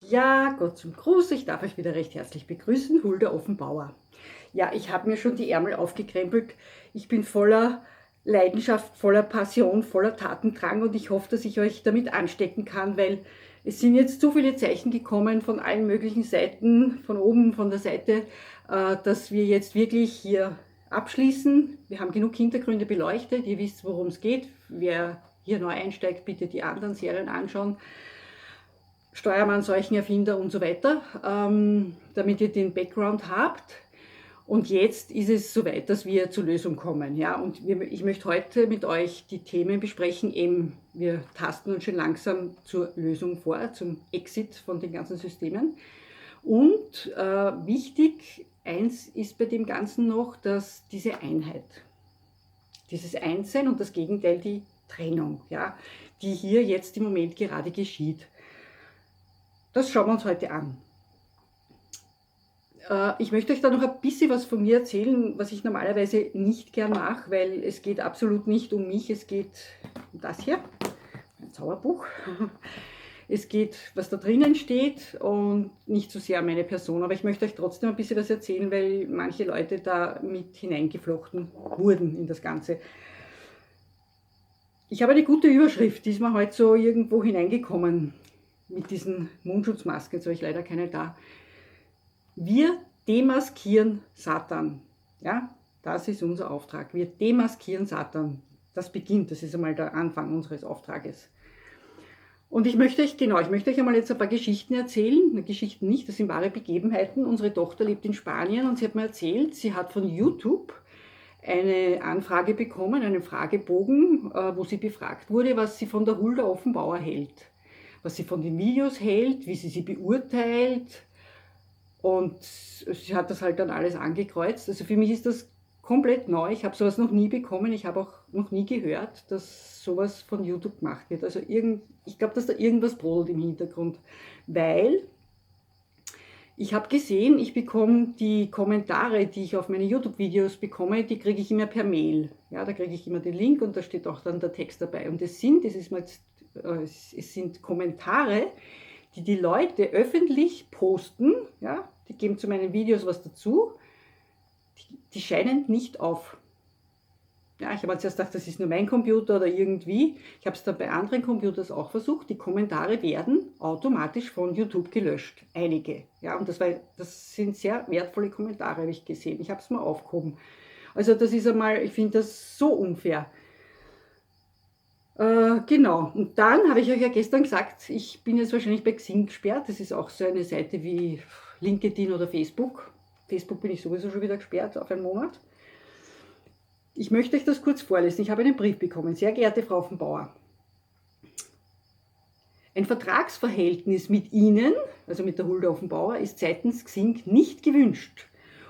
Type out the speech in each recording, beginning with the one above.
Ja, Gott zum Gruß, ich darf euch wieder recht herzlich begrüßen, Hulda Offenbauer. Ja, ich habe mir schon die Ärmel aufgekrempelt. Ich bin voller Leidenschaft, voller Passion, voller Tatendrang und ich hoffe, dass ich euch damit anstecken kann, weil es sind jetzt so viele Zeichen gekommen von allen möglichen Seiten, von oben, von der Seite, dass wir jetzt wirklich hier abschließen. Wir haben genug Hintergründe beleuchtet, ihr wisst, worum es geht. Wer hier neu einsteigt, bitte die anderen Serien anschauen. Steuermann, Seuchenerfinder und so weiter, damit ihr den Background habt. Und jetzt ist es soweit, dass wir zur Lösung kommen. Ja? Und ich möchte heute mit euch die Themen besprechen. Eben, wir tasten uns schon langsam zur Lösung vor, zum Exit von den ganzen Systemen. Und wichtig, eins ist bei dem Ganzen noch, dass diese Einheit, dieses Einssein und das Gegenteil, die Trennung, ja, die hier jetzt im Moment gerade geschieht. Das schauen wir uns heute an. Ich möchte euch da noch ein bisschen was von mir erzählen, was ich normalerweise nicht gern mache, weil es geht absolut nicht um mich, es geht um das hier, ein Zauberbuch. Es geht, was da drinnen steht und nicht so sehr um meine Person, aber ich möchte euch trotzdem ein bisschen was erzählen, weil manche Leute da mit hineingeflochten wurden in das Ganze. Ich habe eine gute Überschrift, die ist mir heute so irgendwo hineingekommen. Mit diesen Mundschutzmasken, jetzt habe ich leider keine da. Wir demaskieren Satan. Ja, das ist unser Auftrag. Wir demaskieren Satan. Das beginnt, das ist einmal der Anfang unseres Auftrages. Und ich möchte euch einmal jetzt ein paar Geschichten erzählen. Geschichten nicht, das sind wahre Begebenheiten. Unsere Tochter lebt in Spanien und sie hat mir erzählt, sie hat von YouTube eine Anfrage bekommen, einen Fragebogen, wo sie befragt wurde, was sie von der Hulda Offenbauer hält. Was sie von den Videos hält, wie sie beurteilt. Und sie hat das halt dann alles angekreuzt. Also für mich ist das komplett neu. Ich habe sowas noch nie bekommen. Ich habe auch noch nie gehört, dass sowas von YouTube gemacht wird. Also ich glaube, dass da irgendwas brodelt im Hintergrund. Weil ich habe gesehen, ich bekomme die Kommentare, die ich auf meine YouTube-Videos bekomme, die kriege ich immer per Mail. Ja, da kriege ich immer den Link und da steht auch dann der Text dabei. Und es sind Kommentare, die die Leute öffentlich posten, ja, die geben zu meinen Videos was dazu, die scheinen nicht auf. Ja, ich habe jetzt erst gedacht, das ist nur mein Computer oder irgendwie. Ich habe es dann bei anderen Computers auch versucht. Die Kommentare werden automatisch von YouTube gelöscht. Einige. Ja, und das sind sehr wertvolle Kommentare, habe ich gesehen. Ich habe es mal aufgehoben. Also das ist einmal, ich finde das so unfair. Genau, und dann habe ich euch ja gestern gesagt, ich bin jetzt wahrscheinlich bei Xing gesperrt. Das ist auch so eine Seite wie LinkedIn oder Facebook. Facebook bin ich sowieso schon wieder gesperrt auf einen Monat. Ich möchte euch das kurz vorlesen. Ich habe einen Brief bekommen. Sehr geehrte Frau Offenbauer, ein Vertragsverhältnis mit Ihnen, also mit der Hulda Offenbauer, ist seitens Xing nicht gewünscht.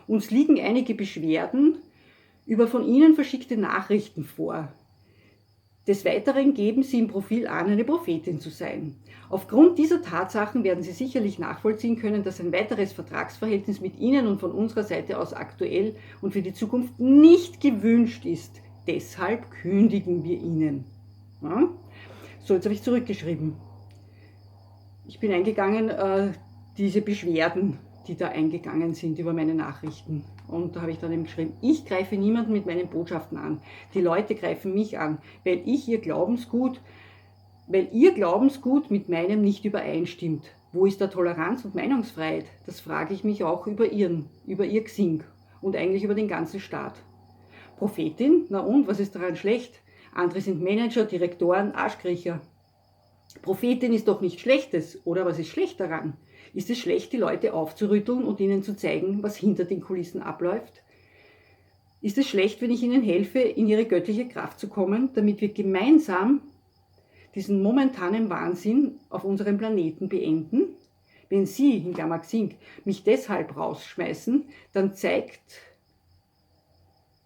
Uns liegen einige Beschwerden über von Ihnen verschickte Nachrichten vor. Des Weiteren geben Sie im Profil an, eine Prophetin zu sein. Aufgrund dieser Tatsachen werden Sie sicherlich nachvollziehen können, dass ein weiteres Vertragsverhältnis mit Ihnen und von unserer Seite aus aktuell und für die Zukunft nicht gewünscht ist. Deshalb kündigen wir Ihnen. Ja? So, jetzt habe ich zurückgeschrieben. Ich bin eingegangen, diese Beschwerden, die da eingegangen sind über meine Nachrichten. Und da habe ich dann eben geschrieben, ich greife niemanden mit meinen Botschaften an. Die Leute greifen mich an, weil ihr Glaubensgut mit meinem nicht übereinstimmt. Wo ist da Toleranz und Meinungsfreiheit? Das frage ich mich auch über ihr Xing und eigentlich über den ganzen Staat. Prophetin? Na und, was ist daran schlecht? Andere sind Manager, Direktoren, Arschkriecher. Prophetin ist doch nichts Schlechtes, oder was ist schlecht daran? Ist es schlecht, die Leute aufzurütteln und ihnen zu zeigen, was hinter den Kulissen abläuft? Ist es schlecht, wenn ich ihnen helfe, in ihre göttliche Kraft zu kommen, damit wir gemeinsam diesen momentanen Wahnsinn auf unserem Planeten beenden? Wenn Sie, in Klammer Xing, mich deshalb rausschmeißen, dann zeigt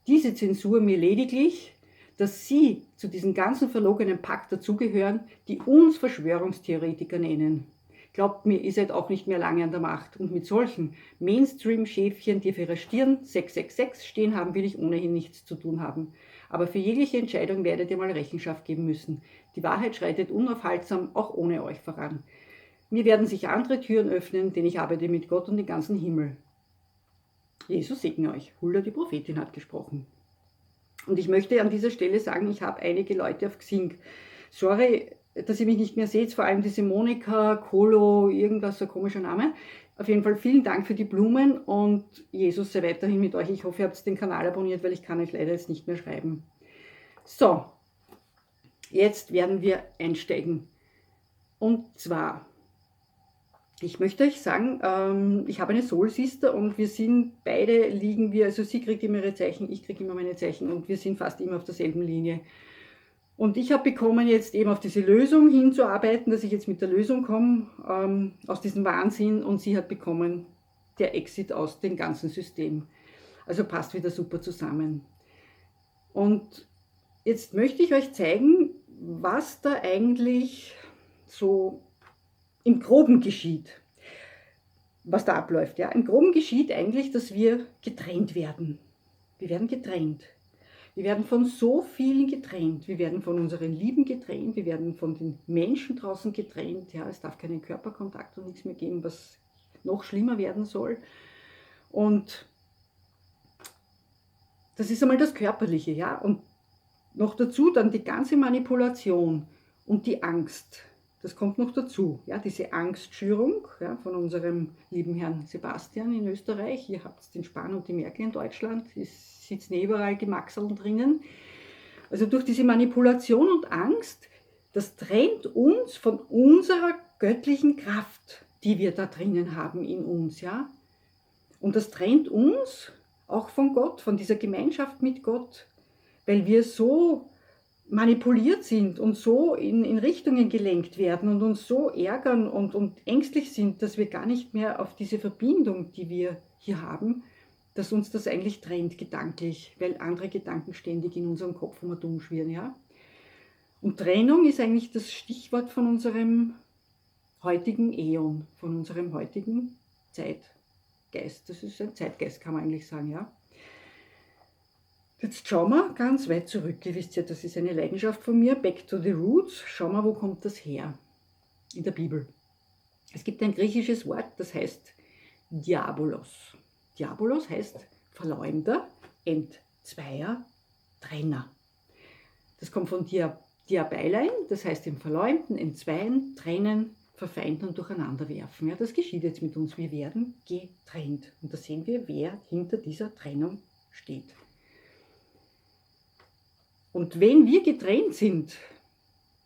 diese Zensur mir lediglich, dass Sie zu diesem ganzen verlogenen Pakt dazugehören, die uns Verschwörungstheoretiker nennen. Glaubt mir, ihr seid auch nicht mehr lange an der Macht. Und mit solchen Mainstream-Schäfchen, die auf ihrer Stirn 666 stehen haben, will ich ohnehin nichts zu tun haben. Aber für jegliche Entscheidung werdet ihr mal Rechenschaft geben müssen. Die Wahrheit schreitet unaufhaltsam auch ohne euch voran. Mir werden sich andere Türen öffnen, denn ich arbeite mit Gott und dem ganzen Himmel. Jesus segne euch. Hulda, die Prophetin, hat gesprochen. Und ich möchte an dieser Stelle sagen, ich habe einige Leute auf Xing. Sorry, dass ihr mich nicht mehr seht, vor allem diese Monika, Kolo, irgendwas, so ein komischer Name. Auf jeden Fall vielen Dank für die Blumen und Jesus sei weiterhin mit euch. Ich hoffe, ihr habt den Kanal abonniert, weil ich kann euch leider jetzt nicht mehr schreiben. So, jetzt werden wir einsteigen. Und zwar, ich möchte euch sagen, ich habe eine Soul Sister und wir sind beide, also sie kriegt immer ihre Zeichen, ich kriege immer meine Zeichen und wir sind fast immer auf derselben Linie. Und ich habe bekommen, jetzt eben auf diese Lösung hinzuarbeiten, dass ich jetzt mit der Lösung komme, aus diesem Wahnsinn, und sie hat bekommen, der Exit aus dem ganzen System. Also passt wieder super zusammen. Und jetzt möchte ich euch zeigen, was da eigentlich so im Groben geschieht. Was da abläuft. Ja? Im Groben geschieht eigentlich, dass wir getrennt werden. Wir werden getrennt. Wir werden von so vielen getrennt. Wir werden von unseren Lieben getrennt. Wir werden von den Menschen draußen getrennt. Ja, es darf keinen Körperkontakt und nichts mehr geben, was noch schlimmer werden soll. Und das ist einmal das Körperliche. Ja? Und noch dazu dann die ganze Manipulation und die Angst. Das kommt noch dazu. Ja? Diese Angstschürung, ja, von unserem lieben Herrn Sebastian in Österreich. Ihr habt den Spahn und die Merkel in Deutschland. Es sitzen überall Gemaxeln drinnen. Also durch diese Manipulation und Angst, das trennt uns von unserer göttlichen Kraft, die wir da drinnen haben in uns. Ja? Und das trennt uns auch von Gott, von dieser Gemeinschaft mit Gott, weil wir so manipuliert sind und so in Richtungen gelenkt werden und uns so ärgern und ängstlich sind, dass wir gar nicht mehr auf diese Verbindung, die wir hier haben, dass uns das eigentlich trennt gedanklich, weil andere Gedanken ständig in unserem Kopf umherumschwirren. Ja? Und Trennung ist eigentlich das Stichwort von unserem heutigen Äon, von unserem heutigen Zeitgeist. Das ist ein Zeitgeist, kann man eigentlich sagen. Ja? Jetzt schauen wir ganz weit zurück. Ihr wisst ja, das ist eine Leidenschaft von mir. Back to the roots. Schauen wir, wo kommt das her? In der Bibel. Es gibt ein griechisches Wort, das heißt Diabolos. Diabolos heißt Verleumder, Entzweier, Trenner. Das kommt von Diabeilein, das heißt im Verleumden, Entzweien, Trennen, Verfeinden und Durcheinanderwerfen. Ja, das geschieht jetzt mit uns. Wir werden getrennt. Und da sehen wir, wer hinter dieser Trennung steht. Und wenn wir getrennt sind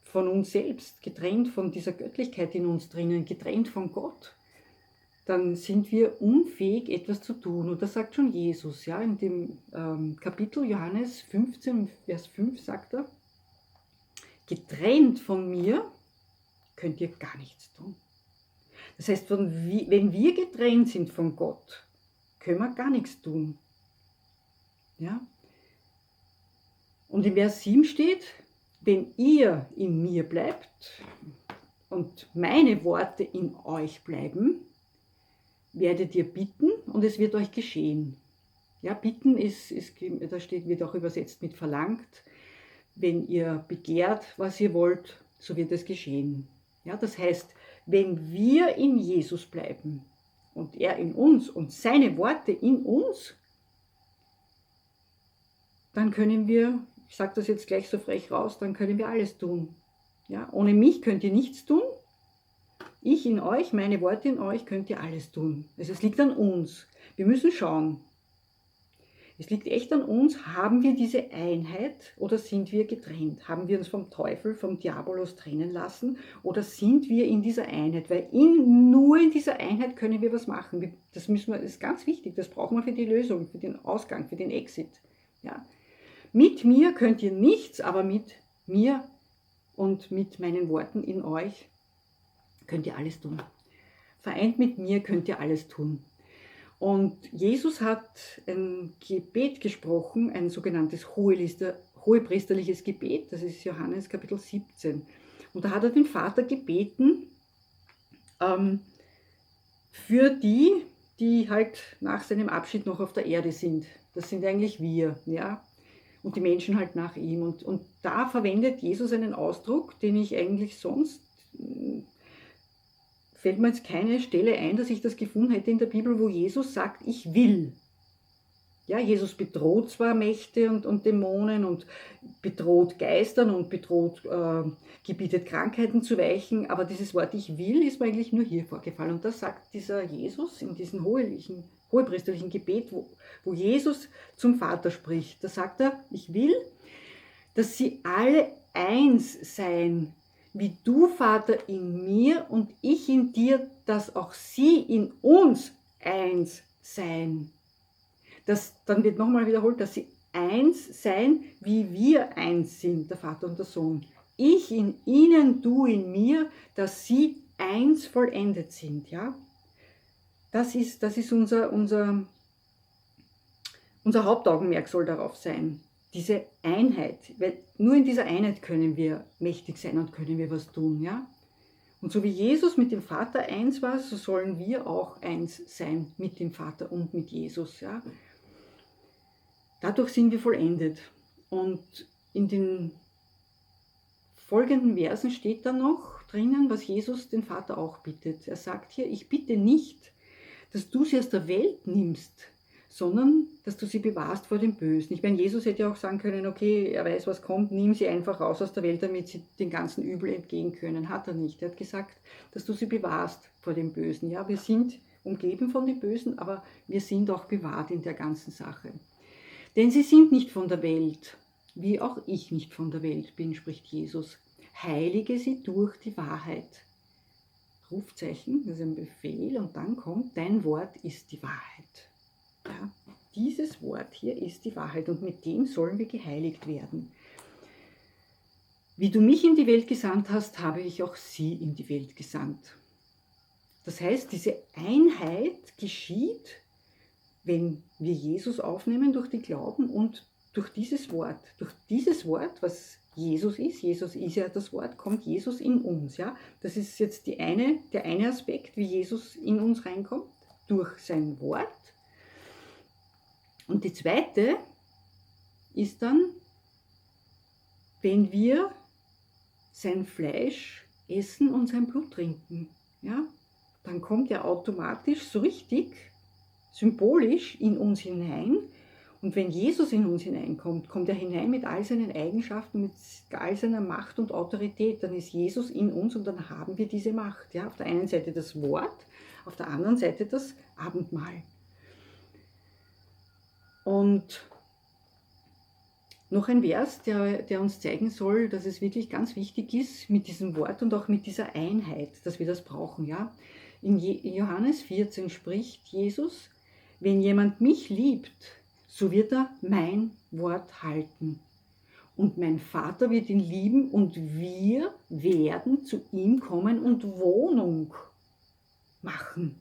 von uns selbst, getrennt von dieser Göttlichkeit in uns drinnen, getrennt von Gott, dann sind wir unfähig, etwas zu tun. Und das sagt schon Jesus. Ja, in dem Kapitel Johannes 15, Vers 5 sagt er, getrennt von mir könnt ihr gar nichts tun. Das heißt, wenn wir getrennt sind von Gott, können wir gar nichts tun. Ja? Und in Vers 7 steht, wenn ihr in mir bleibt und meine Worte in euch bleiben, werdet ihr bitten und es wird euch geschehen. Ja, bitten wird auch übersetzt mit verlangt. Wenn ihr begehrt, was ihr wollt, so wird es geschehen. Ja, das heißt, wenn wir in Jesus bleiben und er in uns und seine Worte in uns, dann können wir, ich sage das jetzt gleich so frech raus, dann können wir alles tun. Ja, ohne mich könnt ihr nichts tun. Ich in euch, meine Worte in euch, könnt ihr alles tun. Also es liegt an uns. Wir müssen schauen. Es liegt echt an uns, haben wir diese Einheit oder sind wir getrennt? Haben wir uns vom Teufel, vom Diabolos trennen lassen oder sind wir in dieser Einheit? Weil nur in dieser Einheit können wir was machen. Das ist ganz wichtig, das brauchen wir für die Lösung, für den Ausgang, für den Exit. Ja. Mit mir könnt ihr nichts, aber mit mir und mit meinen Worten in euch könnt ihr alles tun. Vereint mit mir könnt ihr alles tun. Und Jesus hat ein Gebet gesprochen, ein sogenanntes hohepriesterliches Gebet, das ist Johannes Kapitel 17. Und da hat er den Vater gebeten, für die halt nach seinem Abschied noch auf der Erde sind. Das sind eigentlich wir, ja, und die Menschen halt nach ihm. Und da verwendet Jesus einen Ausdruck, den ich eigentlich sonst fällt mir jetzt keine Stelle ein, dass ich das gefunden hätte in der Bibel, wo Jesus sagt, ich will. Ja, Jesus bedroht zwar Mächte und Dämonen und bedroht Geistern und bedroht, gebietet Krankheiten zu weichen, aber dieses Wort ich will ist mir eigentlich nur hier vorgefallen. Und das sagt dieser Jesus in diesem hohepriesterlichen Gebet, wo Jesus zum Vater spricht. Da sagt er, ich will, dass sie alle eins sein, wie du, Vater, in mir und ich in dir, dass auch sie in uns eins sein. Dann wird nochmal wiederholt, dass sie eins sein, wie wir eins sind, der Vater und der Sohn. Ich in ihnen, du in mir, dass sie eins vollendet sind. Ja? Das ist unser Hauptaugenmerk soll darauf sein. Diese Einheit, weil nur in dieser Einheit können wir mächtig sein und können wir was tun. Ja? Und so wie Jesus mit dem Vater eins war, so sollen wir auch eins sein mit dem Vater und mit Jesus. Ja? Dadurch sind wir vollendet. Und in den folgenden Versen steht dann noch drinnen, was Jesus den Vater auch bittet. Er sagt hier, ich bitte nicht, dass du sie aus der Welt nimmst, sondern dass du sie bewahrst vor dem Bösen. Ich meine, Jesus hätte ja auch sagen können, okay, er weiß, was kommt, nimm sie einfach raus aus der Welt, damit sie den ganzen Übel entgehen können. Hat er nicht. Er hat gesagt, dass du sie bewahrst vor dem Bösen. Ja, wir sind umgeben von dem Bösen, aber wir sind auch bewahrt in der ganzen Sache. Denn sie sind nicht von der Welt, wie auch ich nicht von der Welt bin, spricht Jesus. Heilige sie durch die Wahrheit. Rufzeichen, das ist ein Befehl, und dann kommt, dein Wort ist die Wahrheit. Ja, dieses Wort hier ist die Wahrheit und mit dem sollen wir geheiligt werden. Wie du mich in die Welt gesandt hast, habe ich auch sie in die Welt gesandt. Das heißt, diese Einheit geschieht, wenn wir Jesus aufnehmen durch den Glauben und durch dieses Wort, was Jesus ist ja das Wort, kommt Jesus in uns. Ja? Das ist jetzt der eine Aspekt, wie Jesus in uns reinkommt, durch sein Wort. Und die zweite ist dann, wenn wir sein Fleisch essen und sein Blut trinken. Ja? Dann kommt er automatisch so richtig symbolisch in uns hinein. Und wenn Jesus in uns hineinkommt, kommt er hinein mit all seinen Eigenschaften, mit all seiner Macht und Autorität. Dann ist Jesus in uns und dann haben wir diese Macht. Ja? Auf der einen Seite das Wort, auf der anderen Seite das Abendmahl. Und noch ein Vers, der uns zeigen soll, dass es wirklich ganz wichtig ist mit diesem Wort und auch mit dieser Einheit, dass wir das brauchen. Ja? In Johannes 14 spricht Jesus, wenn jemand mich liebt, so wird er mein Wort halten. Und mein Vater wird ihn lieben und wir werden zu ihm kommen und Wohnung machen.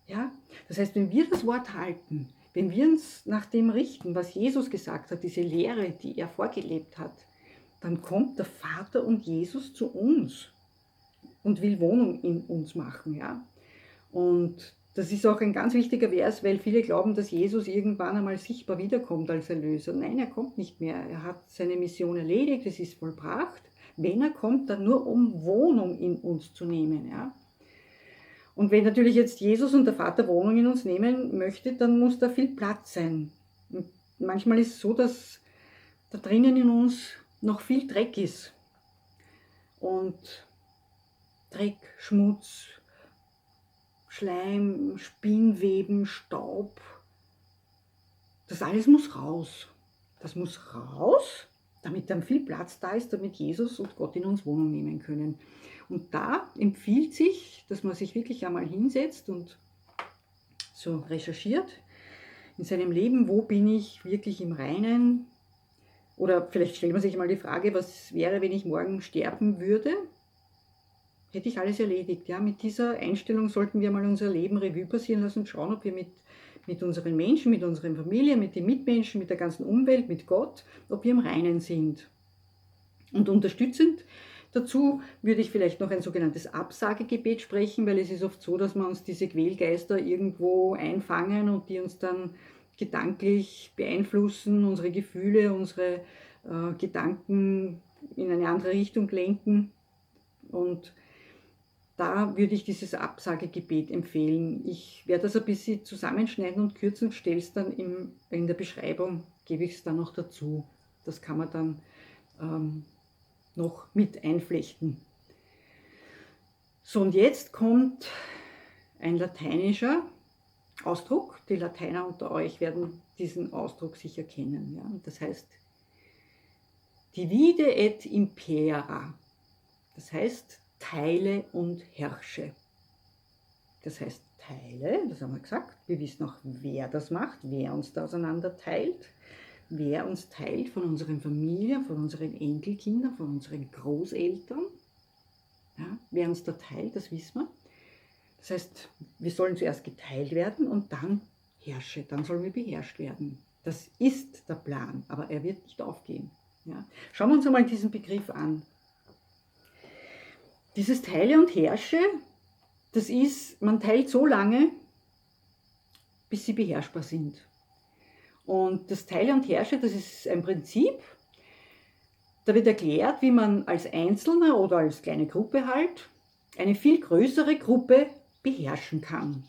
Ja? Das heißt, wenn wir das Wort halten, wenn wir uns nach dem richten, was Jesus gesagt hat, diese Lehre, die er vorgelebt hat, dann kommt der Vater und Jesus zu uns und will Wohnung in uns machen. Ja? Und das ist auch ein ganz wichtiger Vers, weil viele glauben, dass Jesus irgendwann einmal sichtbar wiederkommt als Erlöser. Nein, er kommt nicht mehr. Er hat seine Mission erledigt, es ist vollbracht. Wenn er kommt, dann nur um Wohnung in uns zu nehmen. Ja? Und wenn natürlich jetzt Jesus und der Vater Wohnung in uns nehmen möchte, dann muss da viel Platz sein. Und manchmal ist es so, dass da drinnen in uns noch viel Dreck ist. Und Dreck, Schmutz, Schleim, Spinnweben, Staub, das alles muss raus. Das muss raus, damit dann viel Platz da ist, damit Jesus und Gott in uns Wohnung nehmen können. Und da empfiehlt sich, dass man sich wirklich einmal hinsetzt und so recherchiert in seinem Leben, wo bin ich wirklich im Reinen? Oder vielleicht stellt man sich mal die Frage, was wäre, wenn ich morgen sterben würde? Hätte ich alles erledigt. Ja? Mit dieser Einstellung sollten wir mal unser Leben Revue passieren lassen und schauen, ob wir mit unseren Menschen, mit unseren Familien, mit den Mitmenschen, mit der ganzen Umwelt, mit Gott, ob wir im Reinen sind. Und unterstützend dazu würde ich vielleicht noch ein sogenanntes Absagegebet sprechen, weil es ist oft so, dass wir uns diese Quälgeister irgendwo einfangen und die uns dann gedanklich beeinflussen, unsere Gefühle, unsere Gedanken in eine andere Richtung lenken. Und da würde ich dieses Absagegebet empfehlen. Ich werde das ein bisschen zusammenschneiden und kürzen, stelle es dann in der Beschreibung, gebe ich es dann noch dazu. Das kann man dann noch mit einflechten. So, und jetzt kommt ein lateinischer Ausdruck. Die Lateiner unter euch werden diesen Ausdruck sicher kennen. Ja? Und das heißt divide et impera. Das heißt teile und herrsche. Das heißt teile, das haben wir gesagt. Wir wissen auch, wer das macht, wer uns da auseinander teilt. Wer uns teilt von unseren Familien, von unseren Enkelkindern, von unseren Großeltern. Ja, wer uns da teilt, das wissen wir. Das heißt, wir sollen zuerst geteilt werden und dann herrsche, dann sollen wir beherrscht werden. Das ist der Plan, aber er wird nicht aufgehen. Ja. Schauen wir uns einmal diesen Begriff an. Dieses Teile und Herrsche, das ist, man teilt so lange, bis sie beherrschbar sind. Und das Teile und Herrsche, das ist ein Prinzip, da wird erklärt, wie man als Einzelner oder als kleine Gruppe halt eine viel größere Gruppe beherrschen kann.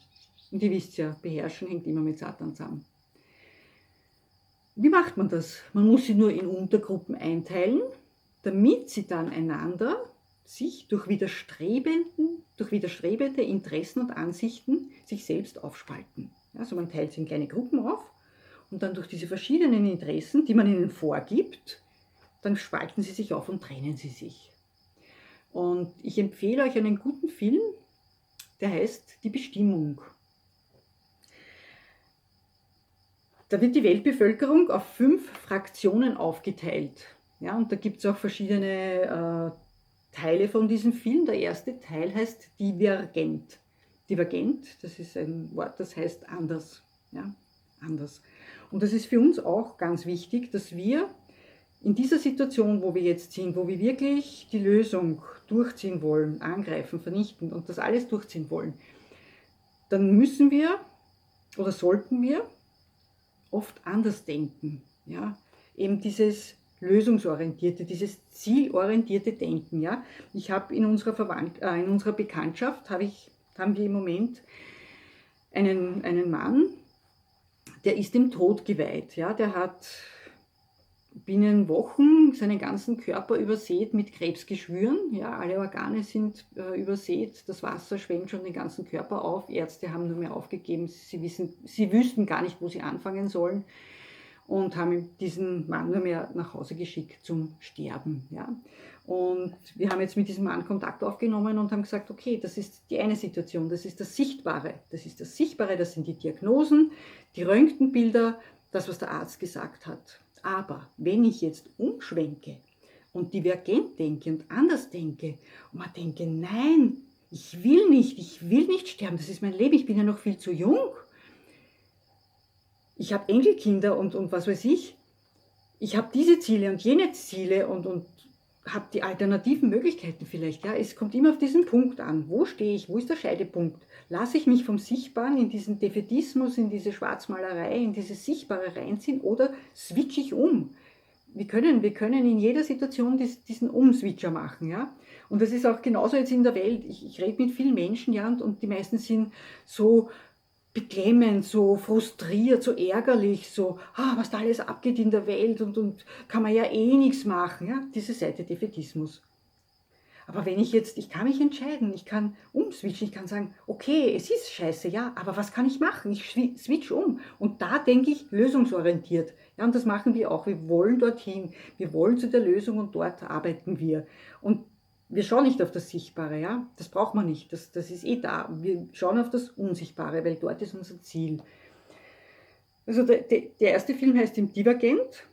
Und ihr wisst ja, beherrschen hängt immer mit Satan zusammen. Wie macht man das? Man muss sie nur in Untergruppen einteilen, damit sie dann einander sich durch widerstrebende Interessen und Ansichten sich selbst aufspalten. Also man teilt sie in kleine Gruppen auf und dann durch diese verschiedenen Interessen, die man ihnen vorgibt, dann spalten sie sich auf und trennen sie sich. Und ich empfehle euch einen guten Film, der heißt Die Bestimmung. Da wird die Weltbevölkerung auf 5 Fraktionen aufgeteilt. Ja, und da gibt es auch verschiedene Teile von diesem Film. Der erste Teil heißt Divergent. Divergent, das ist ein Wort, das heißt anders. Ja, anders. Und das ist für uns auch ganz wichtig, dass wir in dieser Situation, wo wir jetzt sind, wo wir wirklich die Lösung durchziehen wollen, angreifen, vernichten und das alles durchziehen wollen, dann müssen wir oder sollten wir oft anders denken. Ja? Eben dieses lösungsorientierte, dieses zielorientierte Denken. Ja? Ich habe in unserer Bekanntschaft, haben wir im Moment einen Mann, der ist dem Tod geweiht. Ja? Der hat binnen Wochen seinen ganzen Körper übersät mit Krebsgeschwüren. Ja, alle Organe sind übersät, das Wasser schwemmt schon den ganzen Körper auf. Ärzte haben nur mehr aufgegeben, sie wüssten gar nicht, wo sie anfangen sollen und haben diesen Mann nur mehr nach Hause geschickt zum Sterben. Ja. Und wir haben jetzt mit diesem Mann Kontakt aufgenommen und haben gesagt, okay, das ist die eine Situation, das ist das Sichtbare. Das ist das Sichtbare, das sind die Diagnosen, die Röntgenbilder, das, was der Arzt gesagt hat. Aber wenn ich jetzt umschwenke und divergent denke und anders denke und man denke, nein, ich will nicht sterben, das ist mein Leben, ich bin ja noch viel zu jung. Ich habe Enkelkinder und was weiß ich. Ich habe diese Ziele und jene Ziele und habe die alternativen Möglichkeiten vielleicht. Ja, es kommt immer auf diesen Punkt an. Wo stehe ich? Wo ist der Scheidepunkt? Lasse ich mich vom Sichtbaren in diesen Defätismus, in diese Schwarzmalerei, in dieses Sichtbare reinziehen oder switche ich um? Wir können in jeder Situation diesen Umswitcher machen. Ja? Und das ist auch genauso jetzt in der Welt. Ich rede mit vielen Menschen, ja, und die meisten sind so beklemmend, so frustriert, so ärgerlich, so, was da alles abgeht in der Welt und kann man ja eh nichts machen, ja, diese Seite Defätismus. Aber wenn ich kann mich entscheiden, ich kann umswitchen, ich kann sagen, okay, es ist scheiße, ja, aber was kann ich machen? Ich switch um und da denke ich lösungsorientiert. Ja, und das machen wir auch, wir wollen dorthin, wir wollen zu der Lösung und dort arbeiten wir. Und wir schauen nicht auf das Sichtbare, ja, das braucht man nicht, das ist eh da. Wir schauen auf das Unsichtbare, weil dort ist unser Ziel. Also der erste Film heißt Divergent.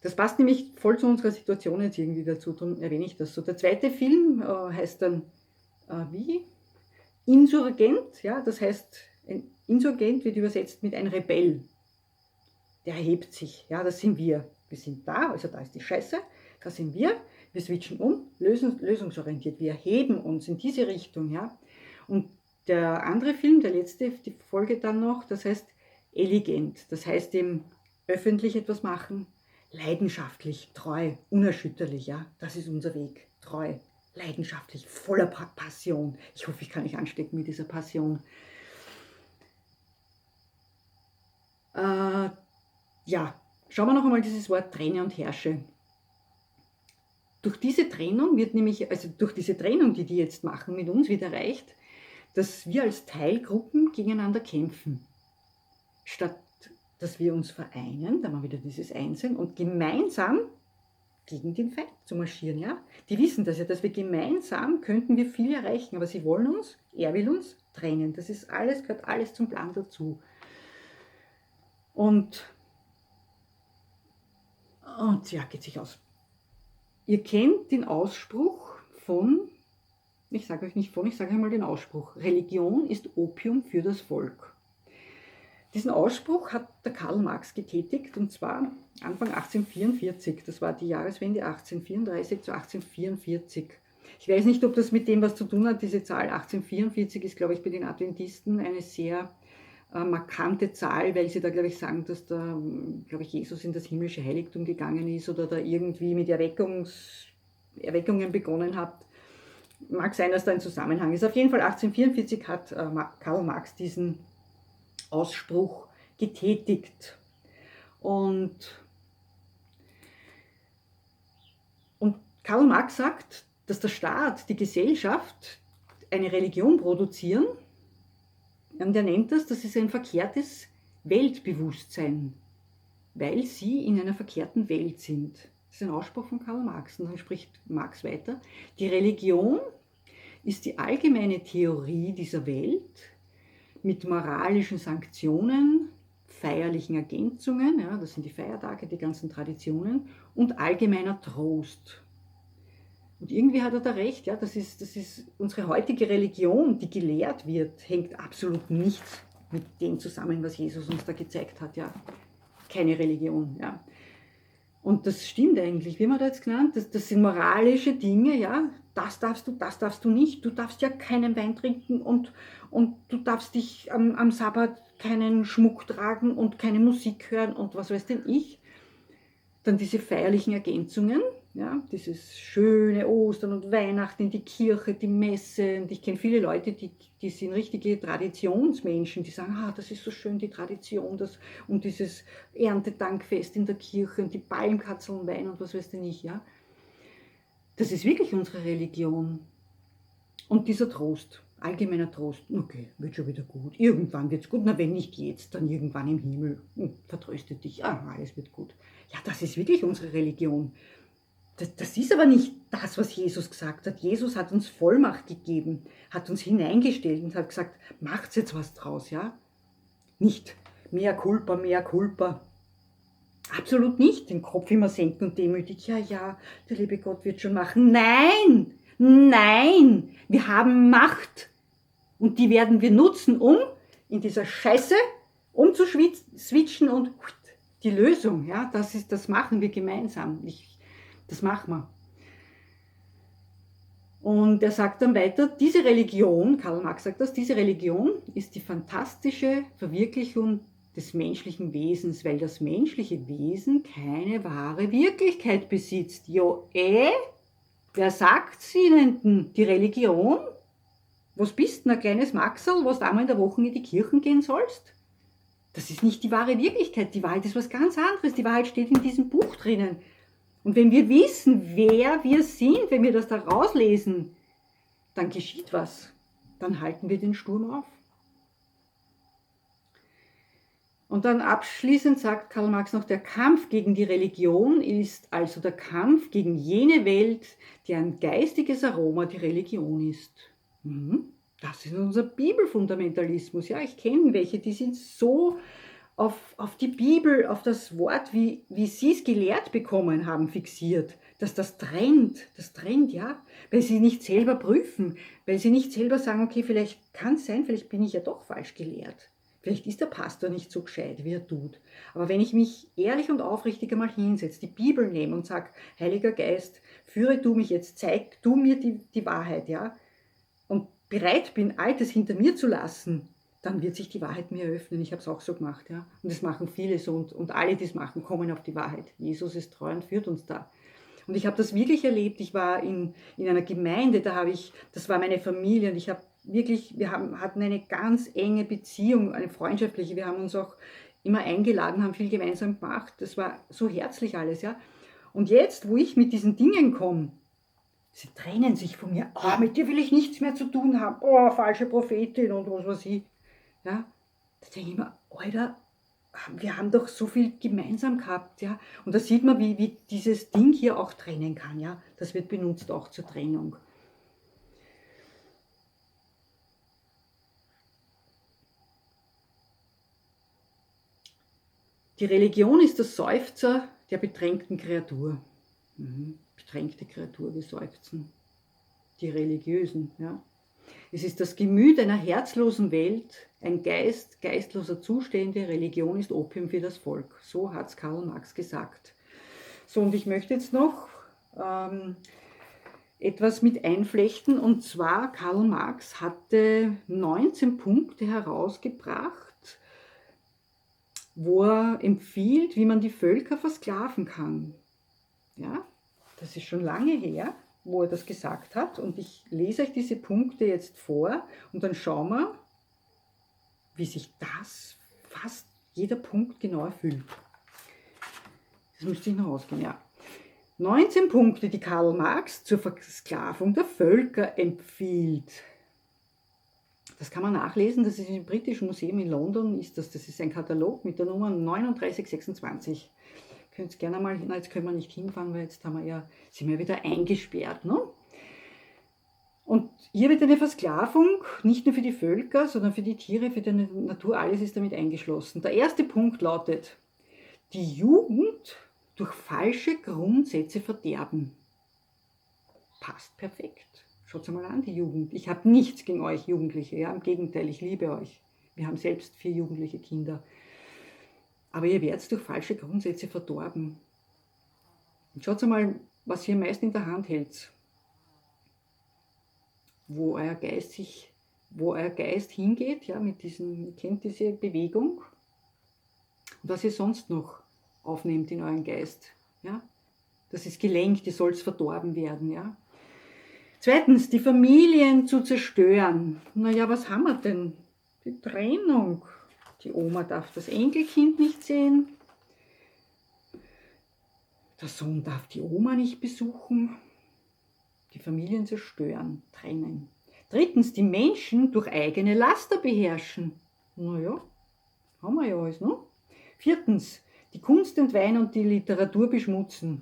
Das passt nämlich voll zu unserer Situation jetzt irgendwie dazu, darum erwähne ich das so. Der zweite Film heißt dann wie? Insurgent, ja, das heißt, ein Insurgent wird übersetzt mit ein Rebell. Der erhebt sich, ja, das sind wir. Wir sind da, also da ist die Scheiße, da sind wir. Wir switchen um, lösungsorientiert, wir heben uns in diese Richtung. Ja? Und der andere Film, der letzte, die Folge dann noch, das heißt elegant. Das heißt eben öffentlich etwas machen, leidenschaftlich, treu, unerschütterlich. Ja? Das ist unser Weg, treu, leidenschaftlich, voller Passion. Ich hoffe, ich kann euch anstecken mit dieser Passion. Ja, schauen wir noch einmal dieses Wort trenne und herrsche. Durch diese Trennung wird nämlich, also durch diese Trennung, die jetzt machen mit uns, wird erreicht, dass wir als Teilgruppen gegeneinander kämpfen. Statt dass wir uns vereinen, da haben wir wieder dieses Einsein und gemeinsam gegen den Feind zu marschieren. Ja? Die wissen das ja, dass wir gemeinsam könnten wir viel erreichen, aber sie wollen uns, er will uns trennen. Das ist alles, gehört alles zum Plan dazu. Und ja, geht sich aus. Ihr kennt den Ausspruch von, ich sage euch nicht von, ich sage einmal den Ausspruch, Religion ist Opium für das Volk. Diesen Ausspruch hat der Karl Marx getätigt, und zwar Anfang 1844. Das war die Jahreswende 1834 zu 1844. Ich weiß nicht, ob das mit dem was zu tun hat. Diese Zahl 1844 ist, glaube ich, bei den Adventisten eine sehr markante Zahl, weil sie da, glaube ich, sagen, dass da, glaube ich, Jesus in das himmlische Heiligtum gegangen ist oder da irgendwie mit Erweckungen begonnen hat. Mag sein, dass da ein Zusammenhang ist. Auf jeden Fall 1844 hat Karl Marx diesen Ausspruch getätigt. Und Karl Marx sagt, dass der Staat, die Gesellschaft eine Religion produzieren, und er nennt das ist ein verkehrtes Weltbewusstsein, weil sie in einer verkehrten Welt sind. Das ist ein Ausspruch von Karl Marx. Und dann spricht Marx weiter: Die Religion ist die allgemeine Theorie dieser Welt mit moralischen Sanktionen, feierlichen Ergänzungen, ja, das sind die Feiertage, die ganzen Traditionen, und allgemeiner Trost. Und irgendwie hat er da recht, ja, das ist unsere heutige Religion, die gelehrt wird, hängt absolut nichts mit dem zusammen, was Jesus uns da gezeigt hat. Ja. Keine Religion. Ja. Und das stimmt eigentlich, wie haben wir da jetzt genannt, das sind moralische Dinge, ja, das darfst du nicht, du darfst ja keinen Wein trinken und du darfst dich am Sabbat keinen Schmuck tragen und keine Musik hören und was weiß denn ich. Dann diese feierlichen Ergänzungen, ja, dieses schöne Ostern und Weihnachten in die Kirche, die Messe. Und ich kenne viele Leute, die sind richtige Traditionsmenschen, die sagen, das ist so schön, die Tradition, und dieses Erntedankfest in der Kirche und die Palmkatzeln Wein und was weiß denn ich, ja. Das ist wirklich unsere Religion. Und dieser Trost, allgemeiner Trost, okay, wird schon wieder gut, irgendwann wird es gut, na wenn nicht jetzt, dann irgendwann im Himmel, vertröste dich, alles wird gut. Ja, das ist wirklich unsere Religion. Das ist aber nicht das, was Jesus gesagt hat. Jesus hat uns Vollmacht gegeben, hat uns hineingestellt und hat gesagt, macht jetzt was draus, ja? Nicht mehr Culpa, mehr Culpa. Absolut nicht, den Kopf immer senken und demütig, ja, der liebe Gott wird schon machen. Nein, wir haben Macht und die werden wir nutzen, um in dieser Scheiße umzuswitchen und die Lösung, ja, das machen wir gemeinsam. Das machen wir. Und er sagt dann weiter, diese Religion, Karl Marx sagt das, diese Religion ist die fantastische Verwirklichung des menschlichen Wesens, weil das menschliche Wesen keine wahre Wirklichkeit besitzt. Wer sagt's Ihnen denn? Die Religion? Was bist denn, ein kleines Maxerl, was du einmal in der Woche in die Kirchen gehen sollst? Das ist nicht die wahre Wirklichkeit. Die Wahrheit ist was ganz anderes. Die Wahrheit steht in diesem Buch drinnen. Und wenn wir wissen, wer wir sind, wenn wir das da rauslesen, dann geschieht was. Dann halten wir den Sturm auf. Und dann abschließend sagt Karl Marx noch, der Kampf gegen die Religion ist also der Kampf gegen jene Welt, deren geistiges Aroma die Religion ist. Das ist unser Bibelfundamentalismus. Ja, ich kenne welche, die sind so auf die Bibel, auf das Wort, wie sie es gelehrt bekommen haben, fixiert, dass das trennt, ja, weil sie nicht selber prüfen, weil sie nicht selber sagen, okay, vielleicht kann es sein, vielleicht bin ich ja doch falsch gelehrt. Vielleicht ist der Pastor nicht so gescheit, wie er tut. Aber wenn ich mich ehrlich und aufrichtig einmal hinsetze, die Bibel nehme und sage, Heiliger Geist, führe du mich jetzt, zeig du mir die Wahrheit, ja, und bereit bin, Altes hinter mir zu lassen, dann wird sich die Wahrheit mir eröffnen. Ich habe es auch so gemacht, ja. Und das machen viele so und alle, die es machen, kommen auf die Wahrheit. Jesus ist treu und führt uns da. Und ich habe das wirklich erlebt. Ich war in einer Gemeinde, das war meine Familie und ich habe wirklich, hatten eine ganz enge Beziehung, eine freundschaftliche. Wir haben uns auch immer eingeladen, haben viel gemeinsam gemacht. Das war so herzlich alles, ja. Und jetzt, wo ich mit diesen Dingen komme, sie trennen sich von mir. Oh, mit dir will ich nichts mehr zu tun haben. Oh, falsche Prophetin und was weiß ich. Ja, da denke ich mir, Alter, wir haben doch so viel gemeinsam gehabt, ja. Und da sieht man, wie dieses Ding hier auch trennen kann, ja. Das wird benutzt auch zur Trennung. Die Religion ist der Seufzer der bedrängten Kreatur. Bedrängte Kreatur, wir seufzen. Die Religiösen, ja. Es ist das Gemüt einer herzlosen Welt, ein Geist geistloser Zustände, Religion ist Opium für das Volk. So hat es Karl Marx gesagt. So, und ich möchte jetzt noch etwas mit einflechten, und zwar Karl Marx hatte 19 Punkte herausgebracht, wo er empfiehlt, wie man die Völker versklaven kann. Ja, das ist schon lange her, wo er das gesagt hat, und ich lese euch diese Punkte jetzt vor und dann schauen wir, wie sich das fast jeder Punkt genau erfüllt. Das müsste ich noch ausgehen, ja. 19 Punkte, die Karl Marx zur Versklavung der Völker empfiehlt. Das kann man nachlesen, das ist im Britischen Museum in London, das ist ein Katalog mit der Nummer 3926. Könnt ihr gerne mal, jetzt können wir nicht hinfahren, weil jetzt sind wir wieder eingesperrt. Ne? Und hier wird eine Versklavung nicht nur für die Völker, sondern für die Tiere, für die Natur, alles ist damit eingeschlossen. Der erste Punkt lautet, die Jugend durch falsche Grundsätze verderben. Passt perfekt. Schaut mal an, die Jugend. Ich habe nichts gegen euch Jugendliche, ja, im Gegenteil, ich liebe euch. Wir haben selbst 4 jugendliche Kinder. Aber ihr werdet durch falsche Grundsätze verdorben. Und schaut mal, was ihr meist in der Hand hält. Wo euer Geist hingeht, ja, ihr kennt diese Bewegung. Und was ihr sonst noch aufnehmt in euren Geist. Ja? Das ist gelenkt, ihr sollt verdorben werden. Ja? Zweitens, die Familien zu zerstören. Naja, was haben wir denn? Die Trennung. Die Oma darf das Enkelkind nicht sehen. Der Sohn darf die Oma nicht besuchen. Die Familien zerstören, trennen. Drittens, die Menschen durch eigene Laster beherrschen. Naja, haben wir ja alles, ne? Viertens, die Kunst entweihen und die Literatur beschmutzen.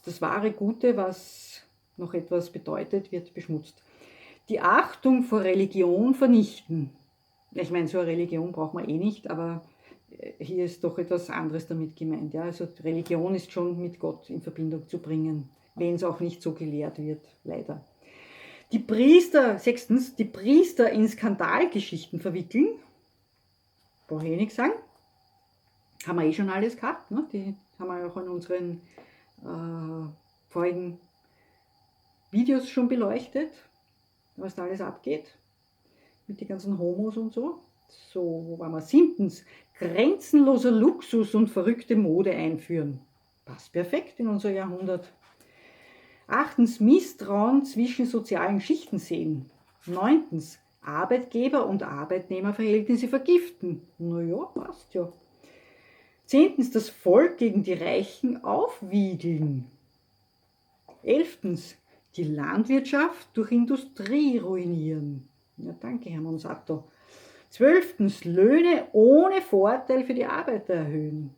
Das wahre Gute, was noch etwas bedeutet, wird beschmutzt. Die Achtung vor Religion vernichten. Ich meine, so eine Religion braucht man eh nicht, aber hier ist doch etwas anderes damit gemeint. Ja? Also Religion ist schon mit Gott in Verbindung zu bringen, wenn es auch nicht so gelehrt wird, leider. Sechstens, die Priester in Skandalgeschichten verwickeln. Brauche ich eh nichts sagen. Haben wir eh schon alles gehabt. Ne? Die haben wir auch in unseren vorigen Videos schon beleuchtet, was da alles abgeht. Mit den ganzen Homos und so. So, wo waren wir? 7. Grenzenloser Luxus und verrückte Mode einführen. Passt perfekt in unser Jahrhundert. 8. Misstrauen zwischen sozialen Schichten sehen. 9. Arbeitgeber- und Arbeitnehmerverhältnisse vergiften. Naja, passt ja. 10. Das Volk gegen die Reichen aufwiegeln. 11. Die Landwirtschaft durch Industrie ruinieren. Ja, danke, Herr Monsanto. 12. Löhne ohne Vorteil für die Arbeiter erhöhen.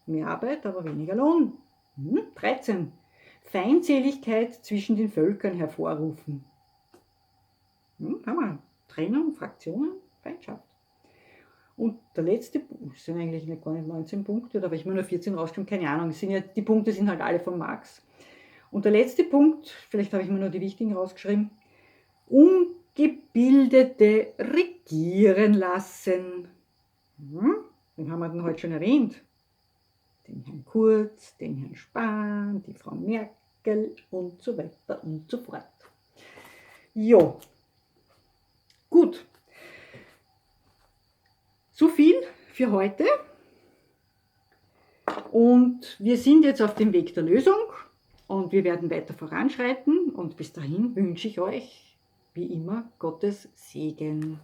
Mehr Arbeit, aber weniger Lohn. 13. Feindseligkeit zwischen den Völkern hervorrufen. Haben wir. Trennung, Fraktionen, Feindschaft. Und der letzte Punkt, das sind eigentlich gar nicht 19 Punkte, da habe ich mir nur 14 rausgeschrieben, keine Ahnung, die Punkte sind halt alle von Marx. Und der letzte Punkt, vielleicht habe ich mir nur die wichtigen rausgeschrieben, Ungebildete regieren lassen. Den haben wir denn heute schon erwähnt. Den Herrn Kurz, den Herrn Spahn, die Frau Merkel und so weiter und so fort. Jo, gut. So viel für heute. Und wir sind jetzt auf dem Weg der Lösung und wir werden weiter voranschreiten. Und bis dahin wünsche ich euch, wie immer, Gottes Segen.